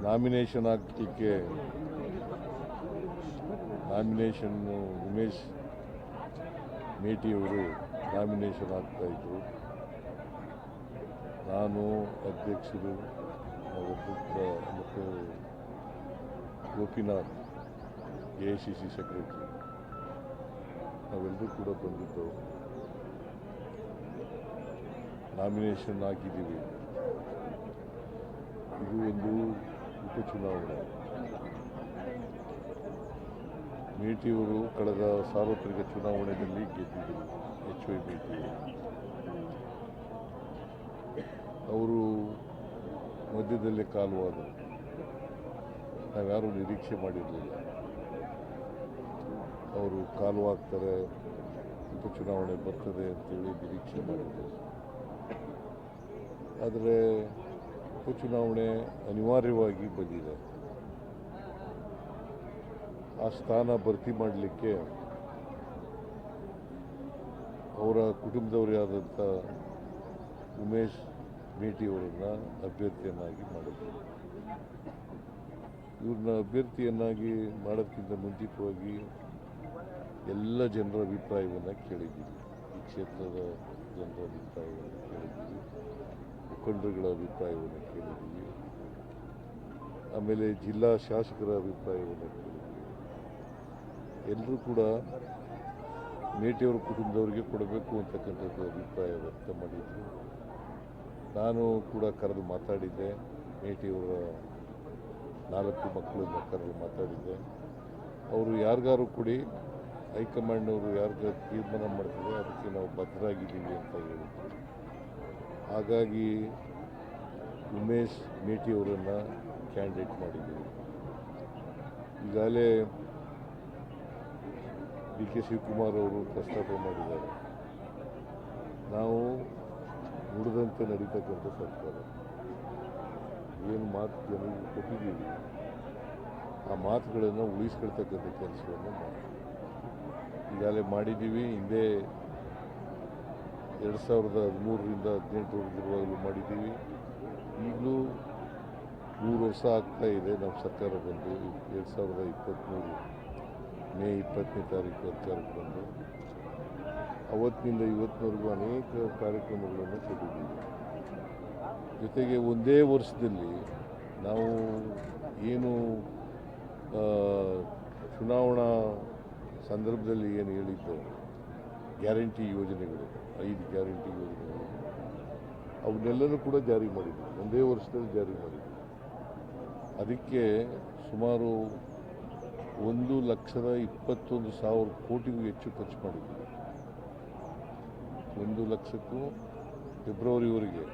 Nomination ಹಾಕಲಿಕ್ಕೆ Umesh ಮೇಟಿಯವರು nomination ಹಾಕ್ತಾಯಿದ್ರು. ನಾನು ಅಧ್ಯಕ್ಷರು ಮತ್ತು ಗೋಪಿನಾಥ್ AICC ಸೆಕ್ರೆಟರಿ ನಾವೆಲ್ಲರೂ ಕೂಡ ಬಂದಿದ್ದೆವು. ನಾಮಿನೇಷನ್ ಹಾಕಿದ್ದೀವಿ. ಇದು ಒಂದು ಉಪಚುನಾವಣೆ. ಮೇಟಿಯವರು ಕಳೆದ ಸಾರ್ವತ್ರಿಕ ಚುನಾವಣೆಯಲ್ಲಿ ಗೆದ್ದಿದ್ದರು. HY ಮೇಟಿ ಅವರು ಮಧ್ಯದಲ್ಲೇ ಕಾಲುವಾದರು. ನಾವ್ಯಾರೂ ನಿರೀಕ್ಷೆ ಮಾಡಿರಲಿಲ್ಲ ಅವರು ಕಾಲುವಾಗ್ತಾರೆ, ಉಪಚುನಾವಣೆ ಬರ್ತದೆ ಅಂತೇಳಿ ನಿರೀಕ್ಷೆ ಮಾಡಿದ್ದರು. ಆದರೆ ಉಪಚುನಾವಣೆ ಅನಿವಾರ್ಯವಾಗಿ ಬಂದಿದೆ. ಆ ಸ್ಥಾನ ಭರ್ತಿ ಮಾಡಲಿಕ್ಕೆ ಅವರ ಕುಟುಂಬದವರೇ ಆದಂಥ ಉಮೇಶ್ ಮೇಟಿಯವರನ್ನು ಅಭ್ಯರ್ಥಿಯನ್ನಾಗಿ ಮಾಡಿದ್ರು. ಇವ್ರನ್ನ ಅಭ್ಯರ್ಥಿಯನ್ನಾಗಿ ಮಾಡೋದಕ್ಕಿಂತ ಮುಂಚಿತವಾಗಿ ಎಲ್ಲ ಜನರ ಅಭಿಪ್ರಾಯವನ್ನು ಕೇಳಿದ್ದೀವಿ. ಈ ಕ್ಷೇತ್ರದ ಜನರ ಅಭಿಪ್ರಾಯವನ್ನು ಕೇಳಿದ್ದೀವಿ, ಮುಖಂಡರುಗಳ ಅಭಿಪ್ರಾಯವನ್ನು ಕೇಳಿದ್ದೀವಿ, ಆಮೇಲೆ ಜಿಲ್ಲಾ ಶಾಸಕರ ಅಭಿಪ್ರಾಯವನ್ನು ಕೇಳಿದ್ದೀವಿ. ಎಲ್ಲರೂ ಕೂಡ ಮೇಟಿಯವರ ಕುಟುಂಬದವರಿಗೆ ಕೊಡಬೇಕು ಅಂತಕ್ಕಂಥದ್ದು ಅಭಿಪ್ರಾಯ ವ್ಯಕ್ತ ಮಾಡಿದ್ರು. ನಾನು ಕೂಡ ಕರೆದು ಮಾತಾಡಿದ್ದೆ. ಮೇಟಿಯವರ 4 ಮಕ್ಕಳನ್ನ ಕರೆದು ಮಾತಾಡಿದ್ದೆ. ಅವರು ಯಾರಿಗಾರು ಕೊಡಿ, ಹೈಕಮಾಂಡ್ನವರು ಯಾರಿಗಾರು ತೀರ್ಮಾನ ಮಾಡ್ತದೆ ಅದಕ್ಕೆ ನಾವು ಬದ್ಧರಾಗಿದ್ದೀವಿ ಅಂತ ಹೇಳಿದ್ರು. ಹಾಗಾಗಿ ಉಮೇಶ್ ಮೇಟಿಯವರನ್ನು ಕ್ಯಾಂಡಿಡೇಟ್ ಮಾಡಿದ್ದೀವಿ. ಈಗಾಗಲೇ DK ಶಿವಕುಮಾರ್ ಅವರು ಪ್ರಸ್ತಾಪ ಮಾಡಿದ್ದಾರೆ. ನಾವು ನುಡಿದಂತೆ ನಡೀತಕ್ಕಂಥ ಸರ್ಕಾರ, ಏನು ಮಾತು ಜನರಿಗೆ ಕೊಟ್ಟಿದ್ದೀವಿ ಆ ಮಾತುಗಳನ್ನು ಉಳಿಸ್ಕೊಳ್ತಕ್ಕಂಥ ಕೆಲಸವನ್ನು ಮಾಡಿ ಈಗಾಗಲೇ ಮಾಡಿದ್ದೀವಿ. ಹಿಂದೆ 2013ರಿಂದ 2018 ಮಾಡಿದ್ದೀವಿ. ಈಗಲೂ 3 ವರ್ಷ ಆಗ್ತಾ ಇದೆ ನಮ್ಮ ಸರ್ಕಾರ ಬಂದು. 2023 ಮೇ 20ನೇ ತಾರೀಕು ಅಧಿಕಾರಕ್ಕೆ ಬಂದು ಅವತ್ತಿನಿಂದ ಇವತ್ತಿನವರೆಗೂ ಅನೇಕ ಕಾರ್ಯಕ್ರಮಗಳನ್ನು ಕೊಟ್ಟಿದ್ದೀವಿ. ಜೊತೆಗೆ ಒಂದೇ ವರ್ಷದಲ್ಲಿ ನಾವು ಏನು ಚುನಾವಣಾ ಸಂದರ್ಭದಲ್ಲಿ ಏನು ಹೇಳಿದ್ದು ಗ್ಯಾರಂಟಿ ಯೋಜನೆಗಳು, 5 ಗ್ಯಾರಂಟಿ ಯೋಜನೆಗಳು, ಅವನ್ನೆಲ್ಲನೂ ಕೂಡ ಜಾರಿ ಮಾಡಿದ್ವಿ. ಒಂದೇ ವರ್ಷದಲ್ಲಿ ಜಾರಿ ಮಾಡಿದ್ವಿ. ಅದಕ್ಕೆ ಸುಮಾರು 1,21,000 ಕೋಟಿಗೂ ಹೆಚ್ಚು ಖರ್ಚು ಮಾಡಿದ್ವಿ. 1 ಲಕ್ಷಕ್ಕೂ ಫೆಬ್ರವರಿವರೆಗೆ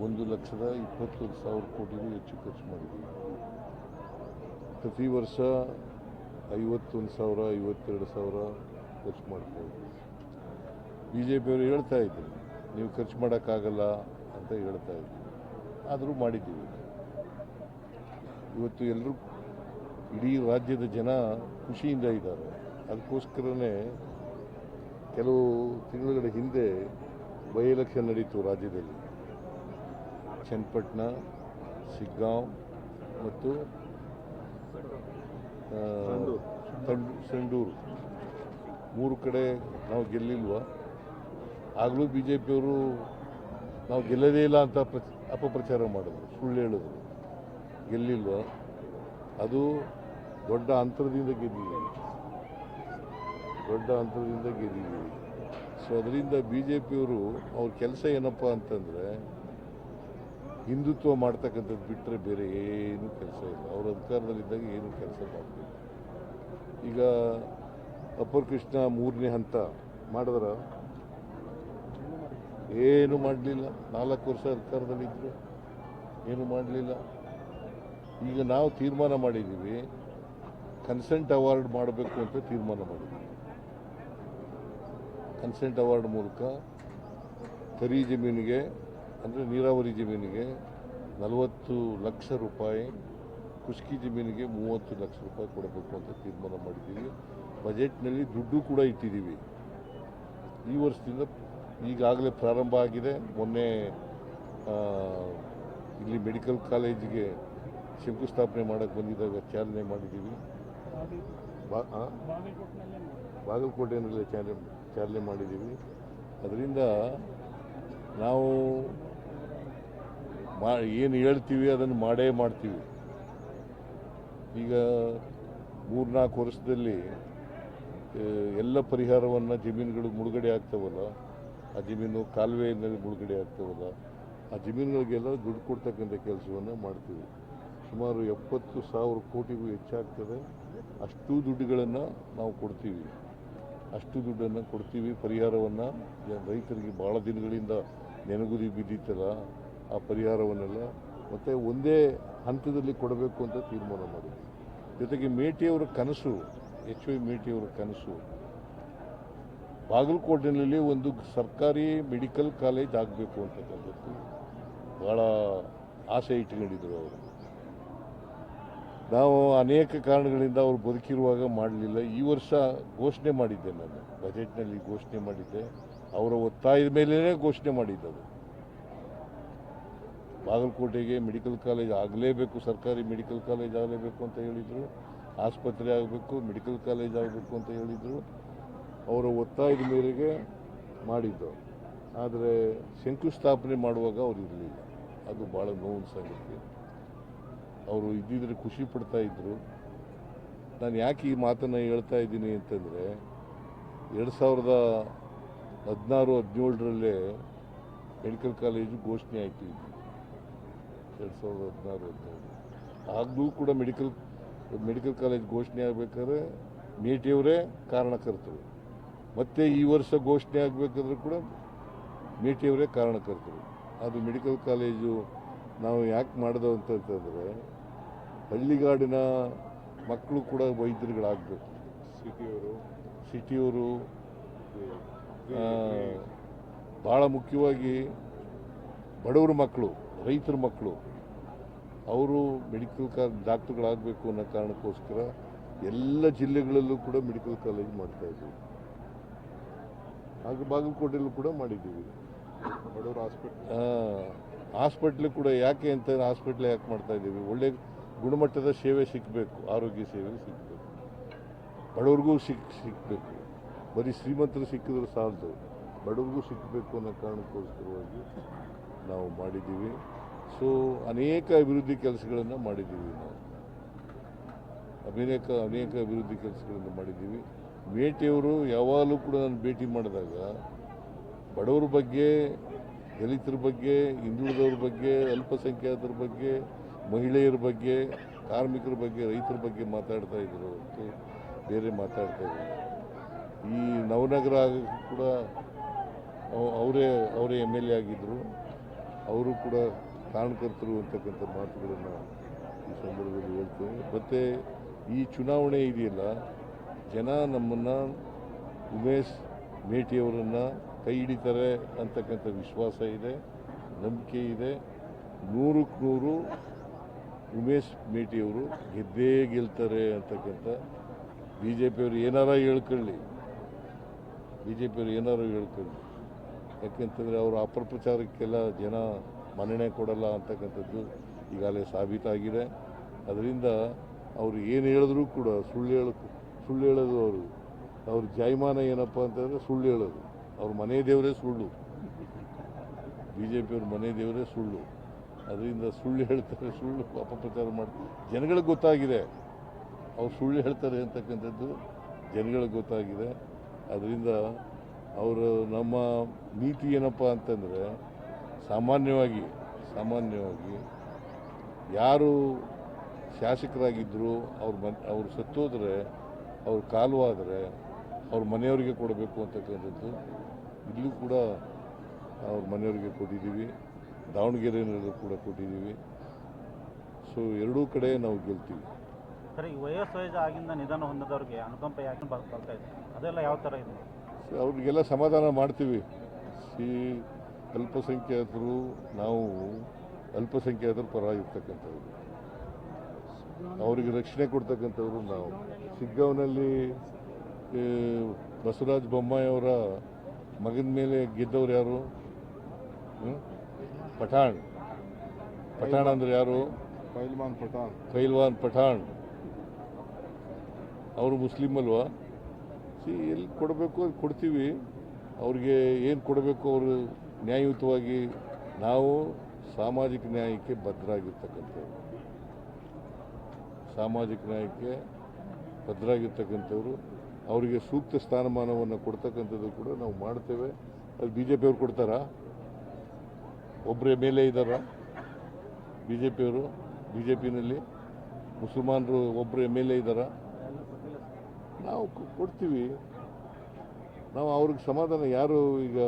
1,21,000 ಕೋಟಿಗೂ ಹೆಚ್ಚು ಖರ್ಚು ಮಾಡಿದ್ದೀವಿ. ಪ್ರತಿ ವರ್ಷ 51,000, 52,000 ಖರ್ಚು ಮಾಡ್ತಾಯಿದ್ವಿ. BJPಯವರು ಹೇಳ್ತಾ ಇದ್ರು ನೀವು ಖರ್ಚು ಮಾಡೋಕ್ಕಾಗಲ್ಲ ಅಂತ ಹೇಳ್ತಾ ಇದ್ವಿ. ಆದರೂ ಮಾಡಿದ್ದೀವಿ. ಇವತ್ತು ಎಲ್ಲರೂ ಇಡೀ ರಾಜ್ಯದ ಜನ ಖುಷಿಯಿಂದ ಇದ್ದಾರೆ. ಅದಕ್ಕೋಸ್ಕರನೇ ಕೆಲವು ತಿಂಗಳ ಹಿಂದೆ ಬೈ ಎಲೆಕ್ಷನ್ ನಡೀತು ರಾಜ್ಯದಲ್ಲಿ. ಚನ್ನಪಟ್ಟಣ, ಸಿಗ್ಗಾಂವ್ ಮತ್ತು ಸಂಡೂರು 3 ಕಡೆ ನಾವು ಗೆಲ್ಲಿಲ್ವ. ಆಗಲೂ BJPಯವರು ನಾವು ಗೆಲ್ಲದೇ ಇಲ್ಲ ಅಂತ ಅಪಪ್ರಚಾರ ಮಾಡಿದ್ರು, ಸುಳ್ಳು ಹೇಳಿದ್ರು. ಗೆಲ್ಲಿಲ್ವ, ಅದು ದೊಡ್ಡ ಅಂತರದಿಂದ ಗೆದ್ದಿದ್ದೀವಿ. ಸೊ ಅದರಿಂದ BJPಯವರು ಅವ್ರ ಕೆಲಸ ಏನಪ್ಪ ಅಂತಂದರೆ ಹಿಂದುತ್ವ ಮಾಡ್ತಕ್ಕಂಥದ್ದು ಬಿಟ್ಟರೆ ಬೇರೆ ಏನು ಕೆಲಸ ಇಲ್ಲ. ಅವ್ರ ಅಧಿಕಾರದಲ್ಲಿದ್ದಾಗ ಏನು ಕೆಲಸ ಮಾಡಬೇಕು. ಈಗ ಅಪ್ಪರ್ ಕೃಷ್ಣ 3ನೇ ಹಂತ ಮಾಡಿದ್ರ ಏನು ಮಾಡಲಿಲ್ಲ. 4 ವರ್ಷ ಅಧಿಕಾರದಲ್ಲಿದ್ದರು, ಏನು ಮಾಡಲಿಲ್ಲ. ಈಗ ನಾವು ತೀರ್ಮಾನ ಮಾಡಿದ್ದೀವಿ, ಕನ್ಸೆಂಟ್ ಅವಾರ್ಡ್ ಮಾಡಬೇಕು ಅಂತ ತೀರ್ಮಾನ ಮಾಡಿದ್ದೀವಿ. ಕನ್ಸೆಂಟ್ ಅವಾರ್ಡ್ ಮೂಲಕ ಕರಿ ಜಮೀನಿಗೆ ಅಂದರೆ ನೀರಾವರಿ ಜಮೀನಿಗೆ 40 ಲಕ್ಷ ರೂಪಾಯಿ, ಕೃಷಿ ಜಮೀನಿಗೆ 30 ಲಕ್ಷ ರೂಪಾಯಿ ಕೊಡಬೇಕು ಅಂತ ತೀರ್ಮಾನ ಮಾಡಿದ್ದೀವಿ. ಬಜೆಟ್ನಲ್ಲಿ ದುಡ್ಡು ಕೂಡ ಇಟ್ಟಿದ್ದೀವಿ. ಈ ವರ್ಷದಿಂದ ಈಗಾಗಲೇ ಪ್ರಾರಂಭ ಆಗಿದೆ. ಮೊನ್ನೆ ಇಲ್ಲಿ ಮೆಡಿಕಲ್ ಕಾಲೇಜಿಗೆ ಶಂಕುಸ್ಥಾಪನೆ ಮಾಡೋಕ್ಕೆ ಬಂದಿದ್ದಾಗ ಚಾಲನೆ ಮಾಡಿದ್ದೀವಿ. ಬಾಗಲಕೋಟೆಯಲ್ಲೇ ಚಾಲನೆ ಮಾಡಿದ್ದೀವಿ. ಅದರಿಂದ ನಾವು ಏನು ಹೇಳ್ತೀವಿ ಅದನ್ನು ಮಾಡೇ ಮಾಡ್ತೀವಿ. ಈಗ 3-4 ವರ್ಷದಲ್ಲಿ ಎಲ್ಲ ಪರಿಹಾರವನ್ನು ಜಮೀನುಗಳು ಮುಳುಗಡೆ ಆಗ್ತಾವಲ್ಲ, ಆ ಜಮೀನು ಕಾಲುವೆಯಲ್ಲಿ ಮುಳುಗಡೆ ಆಗ್ತಾವಲ್ಲ, ಆ ಜಮೀನುಗಳಿಗೆಲ್ಲ ದುಡ್ಡು ಕೊಡ್ತಕ್ಕಂಥ ಕೆಲಸವನ್ನು ಮಾಡ್ತೀವಿ. ಸುಮಾರು 70,000 ಕೋಟಿಗೂ ಹೆಚ್ಚಾಗ್ತದೆ. ಅಷ್ಟು ದುಡ್ಡುಗಳನ್ನು ನಾವು ಕೊಡ್ತೀವಿ. ಅಷ್ಟು ದುಡ್ಡನ್ನು ಕೊಡ್ತೀವಿ. ಪರಿಹಾರವನ್ನು ರೈತರಿಗೆ ಭಾಳ ದಿನಗಳಿಂದ ನೆನಗುದಿ ಬಿದ್ದಿತ್ತಲ್ಲ, ಆ ಪರಿಹಾರವನ್ನೆಲ್ಲ ಮತ್ತು ಒಂದೇ ಹಂತದಲ್ಲಿ ಕೊಡಬೇಕು ಅಂತ ತೀರ್ಮಾನ ಮಾಡಿದ್ವಿ. ಜೊತೆಗೆ ಮೇಟಿಯವರ ಕನಸು, HY ಮೇಟಿಯವರ ಕನಸು, ಬಾಗಲಕೋಟೆಯಲ್ಲಿ ಒಂದು ಸರ್ಕಾರಿ ಮೆಡಿಕಲ್ ಕಾಲೇಜ್ ಆಗಬೇಕು ಅಂತಕ್ಕಂಥದ್ದು ಭಾಳ ಆಸೆ ಇಟ್ಕೊಂಡಿದ್ರು ಅವರು. ನಾವು ಅನೇಕ ಕಾರಣಗಳಿಂದ ಅವರು ಬದುಕಿರುವಾಗ ಮಾಡಲಿಲ್ಲ. ಈ ವರ್ಷ ಘೋಷಣೆ ಮಾಡಿದ್ದೆ, ನಾನು ಬಜೆಟ್ನಲ್ಲಿ ಘೋಷಣೆ ಮಾಡಿದ್ದೆ. ಅವರ ಒತ್ತಾಯದ ಮೇಲೇ ಘೋಷಣೆ ಮಾಡಿದ್ದದು. ಬಾಗಲಕೋಟೆಗೆ ಮೆಡಿಕಲ್ ಕಾಲೇಜ್ ಆಗಲೇಬೇಕು, ಸರ್ಕಾರಿ ಮೆಡಿಕಲ್ ಕಾಲೇಜ್ ಆಗಲೇಬೇಕು ಅಂತ ಹೇಳಿದರು. ಆಸ್ಪತ್ರೆ ಆಗಬೇಕು, ಮೆಡಿಕಲ್ ಕಾಲೇಜ್ ಆಗಬೇಕು ಅಂತ ಹೇಳಿದರು. ಅವರ ಒತ್ತಾಯದ ಮೇರೆಗೆ ಮಾಡಿದ್ದು. ಆದರೆ ಶಂಕುಸ್ಥಾಪನೆ ಮಾಡುವಾಗ ಅವರು ಇರಲಿಲ್ಲ. ಅದು ಭಾಳ ನೋವಿನ ಸಂಗತಿ. ಅವರು ಇದ್ದಿದ್ರೆ ಖುಷಿ ಪಡ್ತಾ ಇದ್ದರು. ನಾನು ಯಾಕೆ ಈ ಮಾತನ್ನು ಹೇಳ್ತಾ ಇದ್ದೀನಿ ಅಂತಂದರೆ, 2016-17 ಮೆಡಿಕಲ್ ಕಾಲೇಜು ಘೋಷಣೆ ಆಯಿತು. 2016-17 ಆಗಲೂ ಕೂಡ ಮೆಡಿಕಲ್ ಕಾಲೇಜ್ ಘೋಷಣೆ ಆಗಬೇಕಾದ್ರೆ ಮೇಟಿಯವರೇ ಕಾರಣಕರ್ತರು. ಮತ್ತು ಈ ವರ್ಷ ಘೋಷಣೆ ಆಗಬೇಕಾದ್ರೂ ಕೂಡ ಮೇಟಿಯವರೇ ಕಾರಣಕರ್ತರು. ಅದು ಮೆಡಿಕಲ್ ಕಾಲೇಜು ನಾವು ಯಾಕೆ ಮಾಡಿದೆವು ಅಂತಂತಂದರೆ, ಹಳ್ಳಿಗಾಡಿನ ಮಕ್ಕಳು ಕೂಡ ವೈದ್ಯರುಗಳಾಗಬೇಕು. ಸಿಟಿಯವರು ಭಾಳ ಮುಖ್ಯವಾಗಿ ಬಡವರ ಮಕ್ಕಳು, ರೈತರ ಮಕ್ಕಳು, ಅವರು ಮೆಡಿಕಲ್ ಡಾಕ್ಟರ್ಗಳಾಗಬೇಕು ಅನ್ನೋ ಕಾರಣಕ್ಕೋಸ್ಕರ ಎಲ್ಲ ಜಿಲ್ಲೆಗಳಲ್ಲೂ ಕೂಡ ಮೆಡಿಕಲ್ ಕಾಲೇಜ್ ಮಾಡ್ತಾಯಿದ್ದೀವಿ. ಹಾಗೆ ಬಾಗಲಕೋಟೆಯಲ್ಲೂ ಕೂಡ ಮಾಡಿದ್ದೀವಿ. ಬಡವರ ಹಾಸ್ಪಿಟ್ಲ್ ಕೂಡ ಯಾಕೆ ಅಂತ, ಹಾಸ್ಪಿಟ್ಲ್ ಯಾಕೆ ಮಾಡ್ತಾ ಇದ್ದೀವಿ, ಒಳ್ಳೆ ಗುಣಮಟ್ಟದ ಸೇವೆ ಸಿಗಬೇಕು, ಆರೋಗ್ಯ ಸೇವೆ ಸಿಗಬೇಕು, ಬಡವ್ರಿಗೂ ಸಿಗಬೇಕು. ಬರೀ ಶ್ರೀಮಂತರು ಸಿಕ್ಕಿದ್ರೆ ಸಾಲದು, ಬಡವ್ರಿಗೂ ಸಿಗಬೇಕು ಅನ್ನೋ ಕಾರಣಕ್ಕೋಸ್ಕರವಾಗಿ ನಾವು ಮಾಡಿದ್ದೀವಿ. ಸೊ ಅನೇಕ ಅಭಿವೃದ್ಧಿ ಕೆಲಸಗಳನ್ನು ಮಾಡಿದ್ದೀವಿ. ನಾವು ಅನೇಕ ಅಭಿವೃದ್ಧಿ ಕೆಲಸಗಳನ್ನು ಮಾಡಿದ್ದೀವಿ. ಮೇಟಿಯವರು ಯಾವಾಗಲೂ ಕೂಡ ನಾನು ಭೇಟಿ ಮಾಡಿದಾಗ ಬಡವರ ಬಗ್ಗೆ, ದಲಿತರ ಬಗ್ಗೆ, ಹಿಂದುಳಿದವ್ರ ಬಗ್ಗೆ, ಅಲ್ಪಸಂಖ್ಯಾತರ ಬಗ್ಗೆ, ಮಹಿಳೆಯರ ಬಗ್ಗೆ, ಕಾರ್ಮಿಕರ ಬಗ್ಗೆ, ರೈತರ ಬಗ್ಗೆ ಮಾತಾಡ್ತಾ ಇದ್ರು ಹೊರತು ಬೇರೆ ಮಾತಾಡ್ತಾ ಇದ್ರು. ಈ ನವನಗರ ಕೂಡ ಅವರೇ MLA ಆಗಿದ್ದರು. ಅವರು ಕೂಡ ಕಾರಣಕರ್ತರು ಅಂತಕ್ಕಂಥ ಮಾತುಗಳನ್ನು ಈ ಸಂದರ್ಭದಲ್ಲಿ ಹೇಳ್ತೇವೆ. ಮತ್ತು ಈ ಚುನಾವಣೆ ಇದೆಯಲ್ಲ, ಜನ ನಮ್ಮನ್ನು ಉಮೇಶ್ ಮೇಟಿಯವರನ್ನು ಕೈ ಹಿಡಿತಾರೆ ಅಂತಕ್ಕಂಥ ವಿಶ್ವಾಸ ಇದೆ, ನಂಬಿಕೆ ಇದೆ. 100ಕ್ಕೆ 100 ಉಮೇಶ್ ಮೇಟಿಯವರು ಗೆದ್ದೇ ಗೆಲ್ತಾರೆ ಅಂತಕ್ಕಂಥ. BJPಯವರು ಏನಾರ ಹೇಳ್ಕೊಳ್ಳಿ, ಯಾಕೆಂತಂದರೆ ಅವರು ಅಪಪ್ರಚಾರಕ್ಕೆಲ್ಲ ಜನ ಮನ್ನಣೆ ಕೊಡಲ್ಲ ಅಂತಕ್ಕಂಥದ್ದು ಈಗಾಗಲೇ ಸಾಬೀತಾಗಿದೆ. ಅದರಿಂದ ಅವರು ಏನು ಹೇಳಿದ್ರೂ ಕೂಡ ಸುಳ್ಳು ಹೇಳೋದು. ಅವ್ರ ಜಾಯಮಾನ ಏನಪ್ಪ ಅಂತಂದರೆ ಸುಳ್ಳು ಹೇಳೋದು. ಅವ್ರ ಮನೆ ದೇವರೇ ಸುಳ್ಳು, BJPಯವ್ರ ಮನೆ ದೇವರೇ ಸುಳ್ಳು. ಅದರಿಂದ ಸುಳ್ಳು ಹೇಳ್ತಾರೆ, ಸುಳ್ಳು ಅಪಪ್ರಚಾರ ಮಾಡ್ತಾರೆ. ಜನಗಳಿಗೆ ಗೊತ್ತಾಗಿದೆ ಅವ್ರು ಸುಳ್ಳು ಹೇಳ್ತಾರೆ ಅಂತಕ್ಕಂಥದ್ದು, ಜನಗಳಿಗೆ ಗೊತ್ತಾಗಿದೆ. ಅದರಿಂದ ಅವರು ನಮ್ಮ ನೀತಿ ಏನಪ್ಪ ಅಂತಂದರೆ, ಸಾಮಾನ್ಯವಾಗಿ ಯಾರು ಶಾಸಕರಾಗಿದ್ದರು ಅವ್ರು ಸತ್ತೋದ್ರೆ, ಅವ್ರ ಕಾಲವಾದರೆ ಅವ್ರ ಮನೆಯವರಿಗೆ ಕೊಡಬೇಕು ಅಂತಕ್ಕಂಥದ್ದು. ಇಲ್ಲೂ ಕೂಡ ಅವ್ರ ಮನೆಯವರಿಗೆ ಕೊಟ್ಟಿದ್ದೀವಿ, ದಾವಣಗೆರೆಯಲ್ಲೂ ಕೂಡ ಕೊಟ್ಟಿದ್ದೀವಿ. ಸೊ ಎರಡೂ ಕಡೆ ನಾವು ಗೆಲ್ತೀವಿ. ಸರ್, ಈ ವಯಸ್ಸು ಆಗಿಂದ ನಿಧನ ಹೊಂದಿದವ್ರಿಗೆ ಅನುಕಂಪ ಯಾಕೆ ಬರ್ತಾ ಇದೆ, ಅದೆಲ್ಲ ಯಾವ ಥರ ಇದೆ? ಅವ್ರಿಗೆಲ್ಲ ಸಮಾಧಾನ ಮಾಡ್ತೀವಿ. ಅಲ್ಪಸಂಖ್ಯಾತರು, ನಾವು ಅಲ್ಪಸಂಖ್ಯಾತರ ಪರ ಇರ್ತಕ್ಕಂಥವ್ರು, ಅವರಿಗೆ ರಕ್ಷಣೆ ಕೊಡ್ತಕ್ಕಂಥವ್ರು ನಾವು. ಶಿಗ್ಗಾಂವ್ನಲ್ಲಿ ಬಸವರಾಜ ಬೊಮ್ಮಾಯಿ ಅವರ ಮಗನ ಮೇಲೆ ಗೆದ್ದವ್ರು ಯಾರು? ಪಠಾಣ್ ಪಠಾಣ್ ಅಂದರೆ ಯಾರು? ಪೈಲ್ವಾನ್ ಪಠಾಣ್. ಅವರು ಮುಸ್ಲಿಂ ಅಲ್ವಾ? ಎಲ್ಲಿ ಕೊಡಬೇಕು ಅದು ಕೊಡ್ತೀವಿ. ಅವ್ರಿಗೆ ಏನು ಕೊಡಬೇಕು ಅವರು ನ್ಯಾಯಯುತವಾಗಿ. ನಾವು ಸಾಮಾಜಿಕ ನ್ಯಾಯಕ್ಕೆ ಬದ್ಧರಾಗಿರ್ತಕ್ಕಂಥವ್ರು, ಸಾಮಾಜಿಕ ನ್ಯಾಯಕ್ಕೆ ಬದ್ಧರಾಗಿರ್ತಕ್ಕಂಥವ್ರು. ಅವರಿಗೆ ಸೂಕ್ತ ಸ್ಥಾನಮಾನವನ್ನು ಕೊಡ್ತಕ್ಕಂಥದ್ದು ಕೂಡ ನಾವು ಮಾಡ್ತೇವೆ. ಅದು ಬಿ ಜೆ ಪಿಯವ್ರು ಕೊಡ್ತಾರಾ? ಒಬ್ಬರೇ ಮೇಲೆ ಇದ್ದಾರಾ ಬಿ ಜೆ ಪಿಯವರು? ಬಿ ಜೆ ಪಿನಲ್ಲಿ ಮುಸಲ್ಮಾನರು ಒಬ್ಬರು ಎಮ್ ಎಲ್ ಎ ಇದ್ದಾರಾ? ನಾವು ಕೊಡ್ತೀವಿ. ನಾವು ಅವ್ರಿಗೆ ಸಮಾಧಾನ. ಯಾರು ಈಗ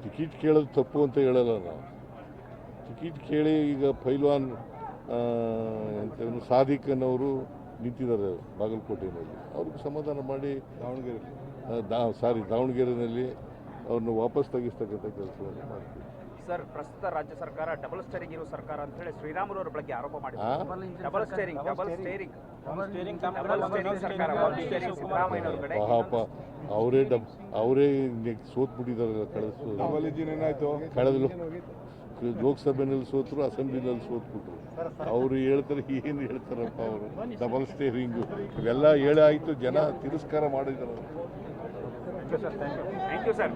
ಟಿಕೆಟ್ ಕೇಳೋದು ತಪ್ಪು ಅಂತ ಹೇಳಲ್ಲ ನಾವು. ಟಿಕೆಟ್ ಕೇಳಿ ಈಗ ಪೈಲ್ವಾನ್ ಎಂತ ಸಾದಿಕ್ ಅನ್ನೋರು ನಿಂತಿದ್ದಾರೆ ಬಾಗಲಕೋಟೆಯಲ್ಲಿ. ಅವ್ರಿಗೆ ಸಮಾಧಾನ ಮಾಡಿ ದಾವಣಗೆರೆಯಲ್ಲಿ ಅವ್ರನ್ನ ವಾಪಸ್ ತೆಗಿಸ್ತಕ್ಕಂಥ ಕೆಲಸವನ್ನು ಮಾಡ್ತೀವಿ. ಸರ್, ಪ್ರಸ್ತುತ ರಾಜ್ಯ ಸರ್ಕಾರ ಡಬಲ್ ಸ್ಟೇರಿಂಗ್ ಇರೋ ಸರ್ಕಾರ ಅಂತ ಹೇಳಿ ಶ್ರೀರಾಮುಲು ಅವರ ಬಗ್ಗೆ ಆರೋಪ ಮಾಡಿದ್ದಾರೆ. ಡಬಲ್ ಸ್ಟೇರಿಂಗ್ ಸರ್ಕಾರ, ಒಂದು ಸ್ಟೇರಿಂಗ್ ಸಿದ್ದರಾಮಯ್ಯ ಅವ್ರ ಕಡೆ. ಪಾಪ ಅವರೇ ಸೋತ್ಬಿಟ್ಟಿದ್ದಾರೆ. ಕಳೆದ ಲೋಕಸಭೆಯಲ್ಲಿ ಸೋತರು, ಅಸೆಂಬ್ಲಿನಲ್ಲಿ ಸೋತ್ಬಿಟ್ರು. ಅವರು ಹೇಳ್ತಾರೆ, ಏನು ಹೇಳ್ತಾರಪ್ಪ ಅವರು? ಡಬಲ್ ಸ್ಟೇರಿಂಗು ಇವೆಲ್ಲ ಹೇಳೇ ಆಯಿತು, ಜನ ತಿರಸ್ಕಾರ ಮಾಡಿದ್ದಾರೆ. Thank you sir.